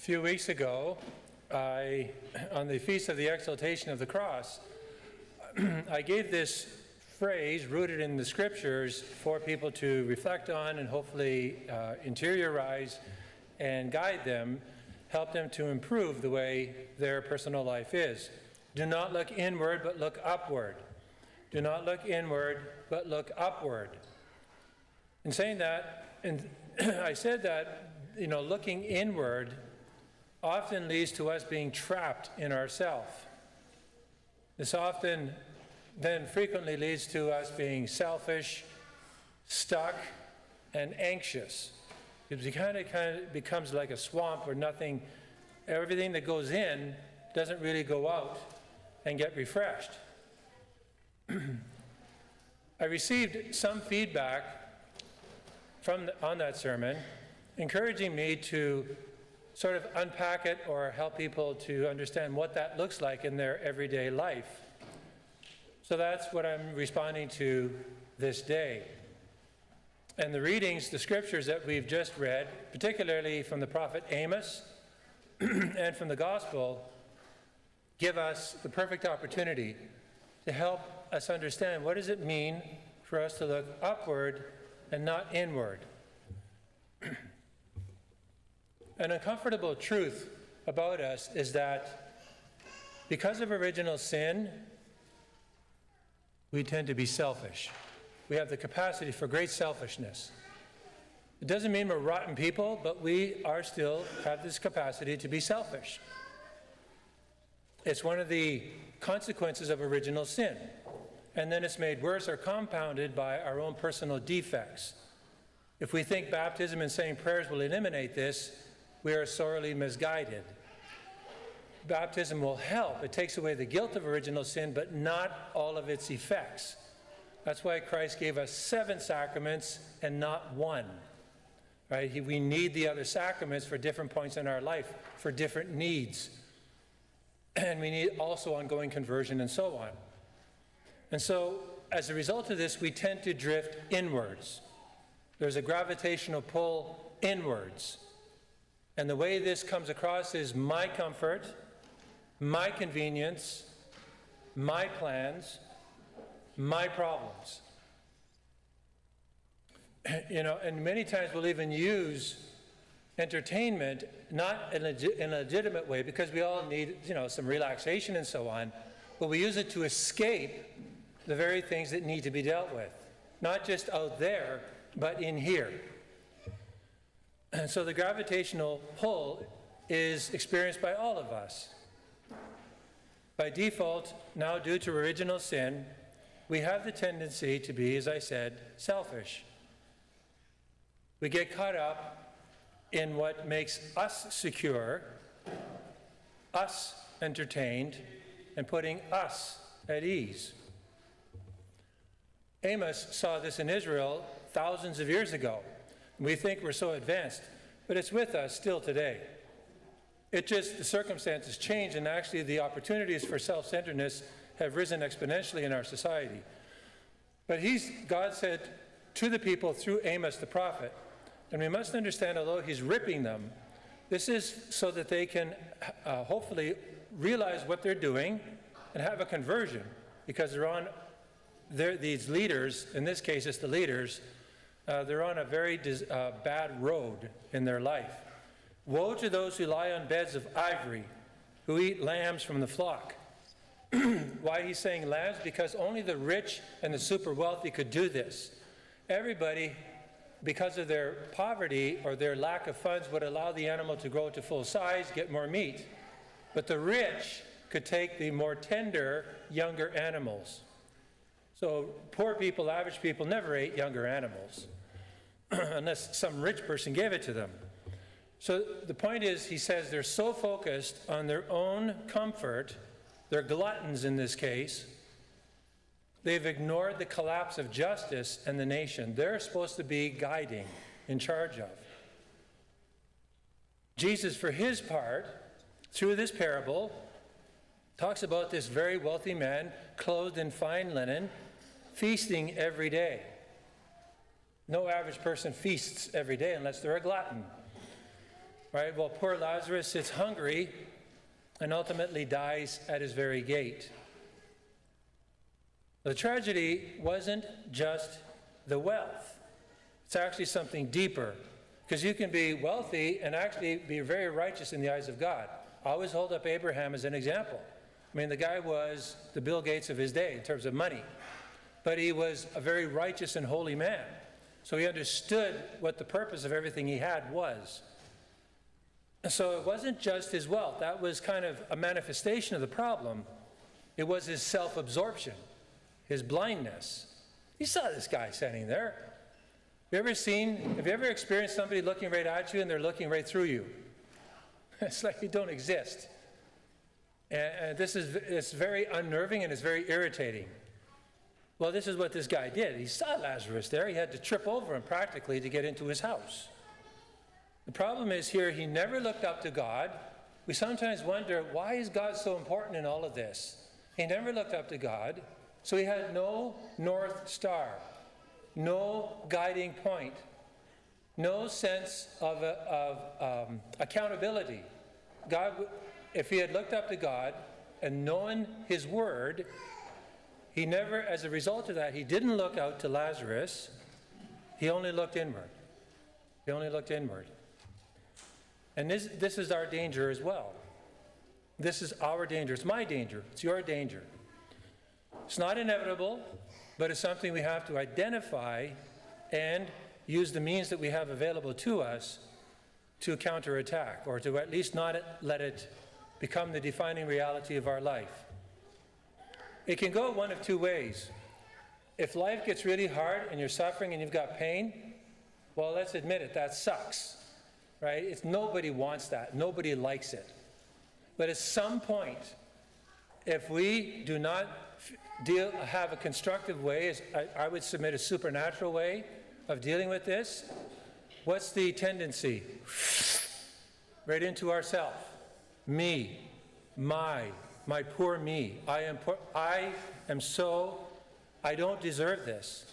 few weeks ago, on the Feast of the Exaltation of the Cross, I gave this phrase rooted in the Scriptures for people to reflect on and hopefully interiorize and guide them, help them to improve the way their personal life is. Do not look inward, but look upward. Do not look inward, but look upward. In saying that, and I said that, looking inward often leads to us being trapped in ourself. This often then frequently leads to us being selfish, stuck, and anxious. It kind of becomes like a swamp where everything that goes in doesn't really go out and get refreshed. I received some feedback on that sermon, encouraging me to sort of unpack it or help people to understand what that looks like in their everyday life. So that's what I'm responding to this day. And the readings, the scriptures that we've just read, particularly from the prophet Amos and from the gospel, give us the perfect opportunity to help us understand what does it mean for us to look upward and not inward. An uncomfortable truth about us is that because of original sin, we tend to be selfish. We have the capacity for great selfishness. It doesn't mean we're rotten people, but we still have this capacity to be selfish. It's one of the consequences of original sin. And then it's made worse or compounded by our own personal defects. If we think baptism and saying prayers will eliminate this, we are sorely misguided. Baptism will help. It takes away the guilt of original sin, but not all of its effects. That's why Christ gave us 7 sacraments and not 1. Right? We need the other sacraments for different points in our life, for different needs. And we need also ongoing conversion and so on. And so, as a result of this, we tend to drift inwards. There's a gravitational pull inwards. And the way this comes across is my comfort, my convenience, my plans, my problems. And many times we'll even use entertainment, not in a legitimate way, because we all need, some relaxation and so on, but we use it to escape the very things that need to be dealt with. Not just out there, but in here. And so the gravitational pull is experienced by all of us. By default, now due to original sin, we have the tendency to be, as I said, selfish. We get caught up in what makes us secure, us entertained, and putting us at ease. Amos saw this in Israel thousands of years ago. We think we're so advanced, but it's with us still today. The circumstances change, and actually the opportunities for self-centeredness have risen exponentially in our society. But God said to the people through Amos the prophet, and we must understand, although he's ripping them, this is so that they can hopefully realize what they're doing and have a conversion, because these leaders, in this case it's the leaders, they're on a very bad road in their life. Woe to those who lie on beds of ivory, who eat lambs from the flock. Why he's saying lambs? Because only the rich and the super wealthy could do this. Everybody, because of their poverty or their lack of funds, would allow the animal to grow to full size, get more meat. But the rich could take the more tender, younger animals. So poor people, average people, never ate younger animals unless some rich person gave it to them. So the point is, he says they're so focused on their own comfort, they're gluttons in this case, they've ignored the collapse of justice and the nation. They're supposed to be guiding, in charge of. Jesus, for his part, through this parable, talks about this very wealthy man clothed in fine linen, feasting every day. No average person feasts every day unless they're a glutton. right? Well, poor Lazarus sits hungry and ultimately dies at his very gate. The tragedy wasn't just the wealth. It's actually something deeper, because you can be wealthy and actually be very righteous in the eyes of God. I always hold up Abraham as an example. I mean, the guy was the Bill Gates of his day in terms of money, but he was a very righteous and holy man. So he understood what the purpose of everything he had was. And so it wasn't just his wealth. That was kind of a manifestation of the problem. It was his self-absorption, his blindness. You saw this guy standing there. Have you ever experienced somebody looking right at you and they're looking right through you? It's like you don't exist. And it's very unnerving and it's very irritating. Well, this is what this guy did. He saw Lazarus there. He had to trip over him practically to get into his house. The problem is here, he never looked up to God. We sometimes wonder, why is God so important in all of this? He never looked up to God, so he had no North Star, no guiding point, no sense of accountability. God, if he had looked up to God and known his word, he never, as a result of that, he didn't look out to Lazarus. He only looked inward. He only looked inward. And this is our danger as well. This is our danger. It's my danger. It's your danger. It's not inevitable, but it's something we have to identify and use the means that we have available to us to counterattack, or to at least not let it become the defining reality of our life. It can go one of two ways. If life gets really hard and you're suffering and you've got pain, well, let's admit it, that sucks, right? Nobody wants that. Nobody likes it. But at some point, if we do not have a constructive way, I would submit a supernatural way of dealing with this, what's the tendency? Right into ourself. Me, my poor me. I don't deserve this.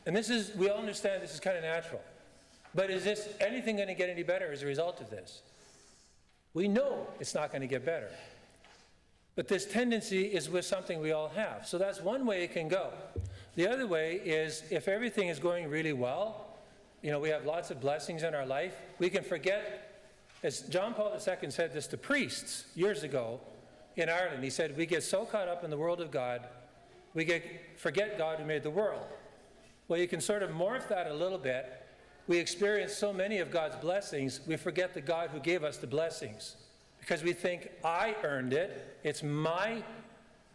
And we all understand this is kind of natural. But is this anything going to get any better as a result of this? We know it's not going to get better. But this tendency is with something we all have. So that's one way it can go. The other way is if everything is going really well, we have lots of blessings in our life, we can forget, as John Paul II said this to priests years ago in Ireland. He said, we get so caught up in the world of God, we forget God who made the world. Well, you can sort of morph that a little bit. We experience so many of God's blessings, we forget the God who gave us the blessings. Because we think, I earned it, it's my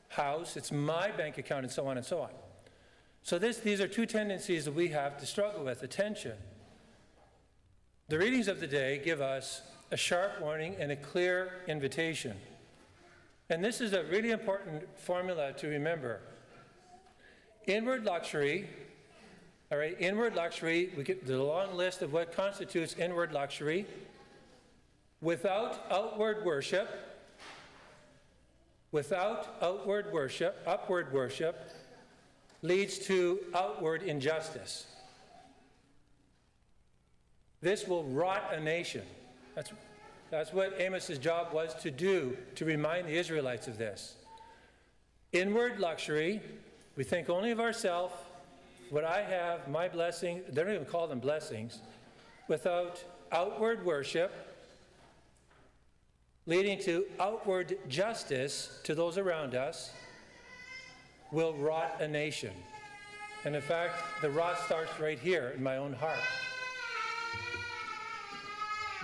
house, it's my bank account, and so on and so on. So these are two tendencies that we have to struggle with, attention. The readings of the day give us a sharp warning and a clear invitation. And this is a really important formula to remember. Inward luxury, all right, inward luxury, we get the long list of what constitutes inward luxury. Without outward worship, upward worship leads to outward injustice. This will rot a nation. That's what Amos's job was to do, to remind the Israelites of this. Inward luxury, we think only of ourselves, what I have, my blessing, they don't even call them blessings. Without outward worship, leading to outward justice to those around us, will rot a nation. And in fact, the rot starts right here in my own heart.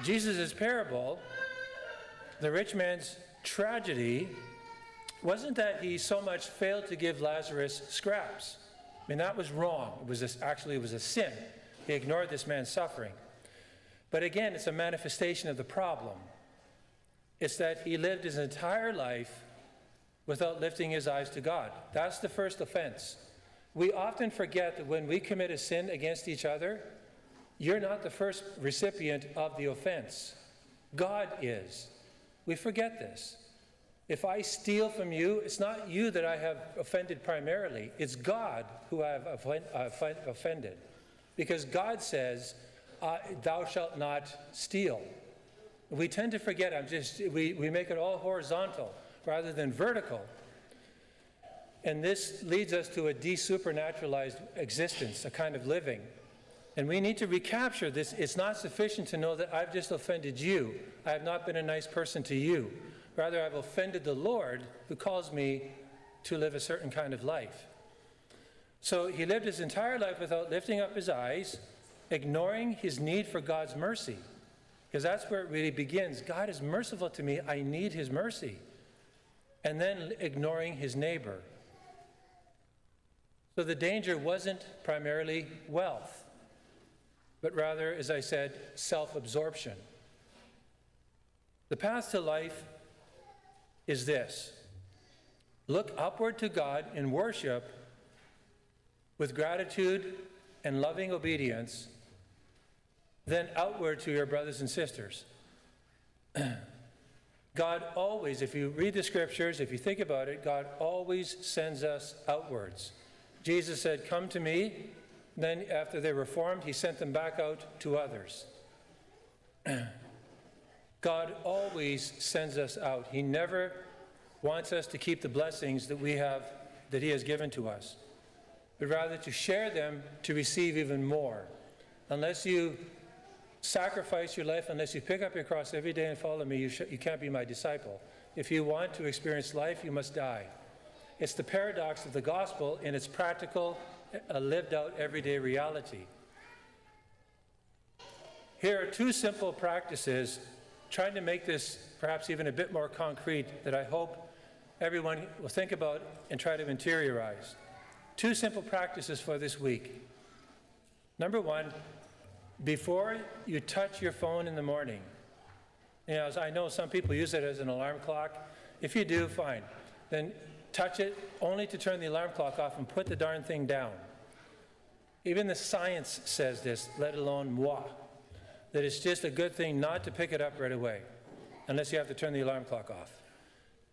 Jesus' parable, the rich man's tragedy, wasn't that he so much failed to give Lazarus scraps. I mean, that was wrong. It was a sin. He ignored this man's suffering. But again, it's a manifestation of the problem. It's that he lived his entire life without lifting his eyes to God. That's the first offense. We often forget that when we commit a sin against each other, you're not the first recipient of the offense. God is. We forget this. If I steal from you, it's not you that I have offended primarily. It's God who I have offended. Because God says, thou shalt not steal. We tend to forget, we make it all horizontal rather than vertical. And this leads us to a desupernaturalized existence, a kind of living. And we need to recapture this. It's not sufficient to know that I've just offended you. I have not been a nice person to you. Rather, I've offended the Lord who calls me to live a certain kind of life. So he lived his entire life without lifting up his eyes, ignoring his need for God's mercy. Because that's where it really begins. God is merciful to me. I need his mercy. And then ignoring his neighbor. So the danger wasn't primarily wealth, but rather, as I said, self-absorption. The path to life is this: look upward to God in worship with gratitude and loving obedience, then outward to your brothers and sisters. God always, if you read the scriptures, if you think about it, God always sends us outwards. Jesus said, "Come to me." Then after they were reformed, he sent them back out to others. God always sends us out. He never wants us to keep the blessings that we have, that he has given to us, but rather to share them to receive even more. Unless you sacrifice your life, unless you pick up your cross every day and follow me, you can't be my disciple. If you want to experience life, you must die. It's the paradox of the gospel in its practical, lived out everyday reality. Here are two simple practices, trying to make this perhaps even a bit more concrete, that I hope everyone will think about and try to interiorize. Two simple practices for this week. Number one, before you touch your phone in the morning, as I know some people use it as an alarm clock. If you do, fine. Then touch it only to turn the alarm clock off and put the darn thing down. Even the science says this, let alone moi, that it's just a good thing not to pick it up right away, unless you have to turn the alarm clock off.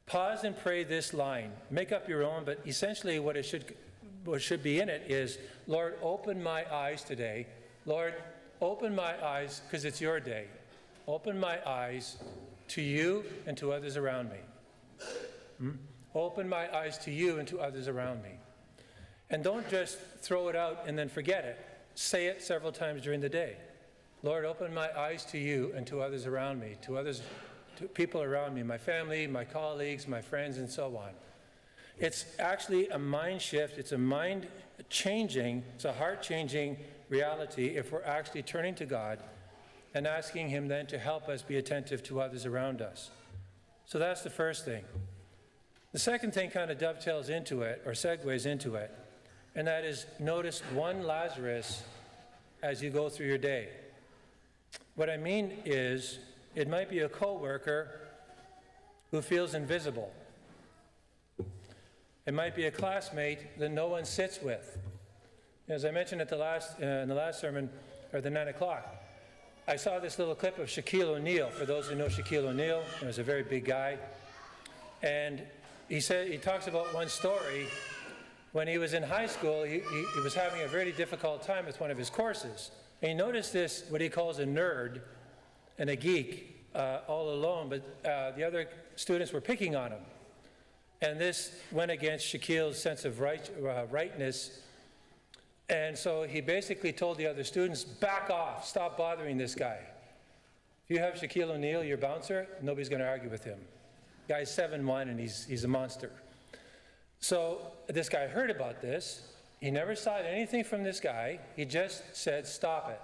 Pause and pray this line. Make up your own, but essentially what should be in it is, Lord, open my eyes today. Lord, open my eyes, because it's your day. Open my eyes to you and to others around me. Open my eyes to you and to others around me. And don't just throw it out and then forget it. Say it several times during the day. Lord, open my eyes to you and to others around me, to people around me, my family, my colleagues, my friends, and so on. It's actually a mind shift. It's a mind changing, it's a heart changing reality if we're actually turning to God and asking him then to help us be attentive to others around us. So that's the first thing. The second thing kind of dovetails into it, or segues into it, and that is notice one Lazarus as you go through your day. What I mean is, it might be a coworker who feels invisible. It might be a classmate that no one sits with. As I mentioned in the last sermon, or the 9 o'clock, I saw this little clip of Shaquille O'Neal. For those who know Shaquille O'Neal, he was a very big guy. And he talks about one story. When he was in high school, he was having a very difficult time with one of his courses. And he noticed this, what he calls a nerd and a geek, all alone, but the other students were picking on him. And this went against Shaquille's sense of rightness. And so he basically told the other students, back off, stop bothering this guy. If you have Shaquille O'Neal, your bouncer, nobody's going to argue with him. Guy's 7'1", and he's a monster. So this guy heard about this. He never saw anything from this guy. He just said, stop it.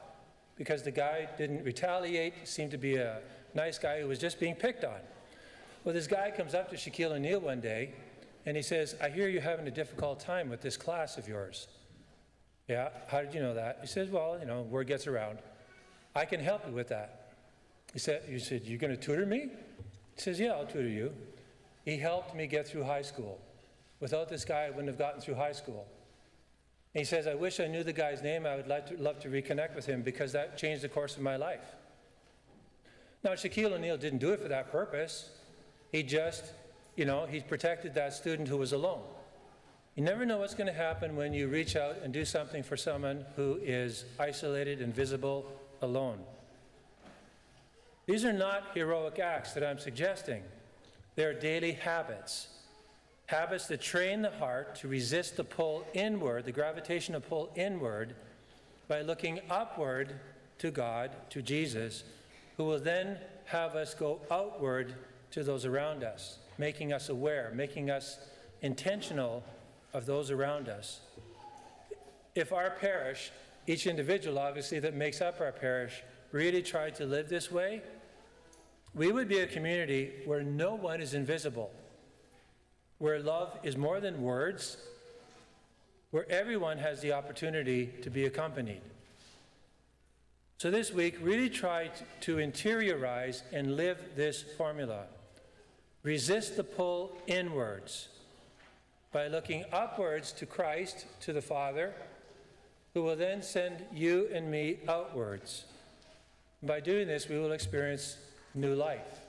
Because the guy didn't retaliate, seemed to be a nice guy who was just being picked on. Well, this guy comes up to Shaquille O'Neal one day, and he says, I hear you're having a difficult time with this class of yours. Yeah, how did you know that? He says, well, word gets around. I can help you with that. You said, you're going to tutor me? He says, yeah, I'll tutor you. He helped me get through high school. Without this guy, I wouldn't have gotten through high school. And he says, I wish I knew the guy's name. I would love to reconnect with him because that changed the course of my life. Now, Shaquille O'Neal didn't do it for that purpose. He just, he protected that student who was alone. You never know what's going to happen when you reach out and do something for someone who is isolated, invisible, alone. These are not heroic acts that I'm suggesting. They're daily habits. Habits that train the heart to resist the pull inward, the gravitational pull inward, by looking upward to God, to Jesus, who will then have us go outward to those around us, making us aware, making us intentional of those around us. If our parish, each individual obviously that makes up our parish, really tried to live this way, we would be a community where no one is invisible, where love is more than words, where everyone has the opportunity to be accompanied. So this week, really try to interiorize and live this formula. Resist the pull inwards by looking upwards to Christ, to the Father, who will then send you and me outwards. By doing this, we will experience new life.